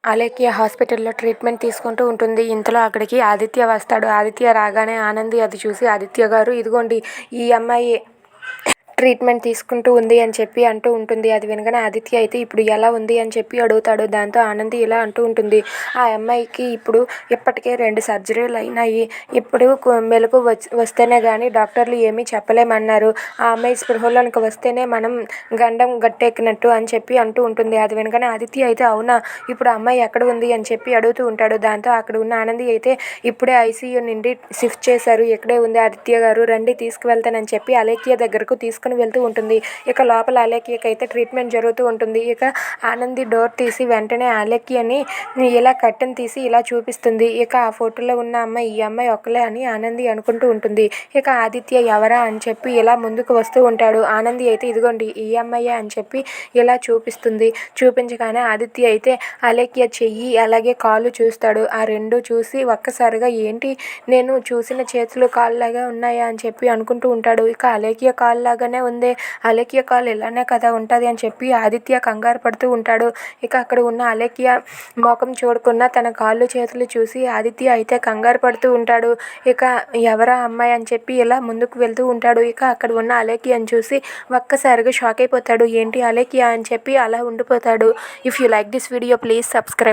అలేఖ్య హాస్పిటల్‌లో ట్రీట్మెంట్ తీసుకుంటూ ఉంటుంది. ఇంతలో అక్కడికి ఆదిత్య వస్తాడు. ఆదిత్య రాగానే ఆనంది అది చూసి ఆదిత్య గారు ఇదిగోండి ఈ అమ్మాయి ట్రీట్మెంట్ తీసుకుంటూ ఉంది అని చెప్పి అంటూ ఉంటుంది. అది వినగానే ఆదిత్య అయితే ఇప్పుడు ఎలా ఉంది అని చెప్పి అడుగుతాడు. దాంతో ఆనంది ఇలా అంటూ ఉంటుంది. ఆ అమ్మాయికి ఇప్పుడు ఇప్పటికే 2 సర్జరీలు అయినాయి. ఇప్పుడు మెలకు వస్తేనే కానీ డాక్టర్లు ఏమీ చెప్పలేమన్నారు. ఆ అమ్మాయి స్పృహలోనికి వస్తేనే మనం గండం గట్టెక్కినట్టు అని చెప్పి అంటూ ఉంటుంది. అది వినగానే ఆదిత్య అయితే అవునా, ఇప్పుడు ఆ అమ్మాయి ఎక్కడ ఉంది అని చెప్పి అడుగుతూ ఉంటాడు. దాంతో అక్కడ ఉన్న ఆనంది అయితే ఇప్పుడే ఐసీయూ నుండి షిఫ్ట్ చేశారు. ఇక్కడే ఉంది ఆదిత్య గారు, రండి తీసుకువెళ్తానని చెప్పి అలేఖ్య దగ్గరకు తీసుకుని వెళ్తూ ఉంటుంది. ఇక లోపల అలేఖ్యకి అయితే ట్రీట్మెంట్ జరుగుతూ ఉంటుంది. ఇక ఆనంది డోర్ తీసి వెంటనే అలేఖ్యని ఇలా కట్టెను తీసి ఇలా చూపిస్తుంది. ఇక ఆ ఫోటోలో ఉన్న అమ్మాయి ఈ అమ్మాయి ఒక్కలే అని ఆనంది అనుకుంటూ ఉంటుంది. ఇక ఆదిత్య ఎవరా అని చెప్పి ఇలా ముందుకు వస్తూ ఉంటాడు. ఆనంది అయితే ఇదిగోండి ఈ అమ్మాయే అని చెప్పి ఇలా చూపిస్తుంది. చూపించగానే ఆదిత్య అయితే అలేఖ్య చెయ్యి అలాగే కాళ్ళు చూస్తాడు. ఆ రెండు చూసి ఒక్కసారిగా ఏంటి నేను చూసిన చేతులు కాళ్ళలాగా ఉన్నాయా అని చెప్పి అనుకుంటూ ఉంటాడు. ఇక అలేఖ్య కాళ్ళు లాగానే ఉందే, అలేఖ్య కాళ్ళు ఇలానే కదా ఉంటుంది అని చెప్పి ఆదిత్య కంగారు పడుతూ ఉంటాడు. ఇక అక్కడ ఉన్న అలేఖ్య ముఖం చూడకున్న తన కాళ్ళు చేతులు చూసి ఆదిత్య అయితే కంగారు పడుతూ ఉంటాడు. ఇక ఎవరా అమ్మాయి అని చెప్పి ఇలా ముందుకు వెళ్తూ ఉంటాడు. ఇక అక్కడ ఉన్న అలేఖ్యని చూసి ఒక్కసారిగా షాక్ అయిపోతాడు. ఏంటి అలేఖ్య అని చెప్పి అలా ఉండిపోతాడు. If you like this video please subscribe.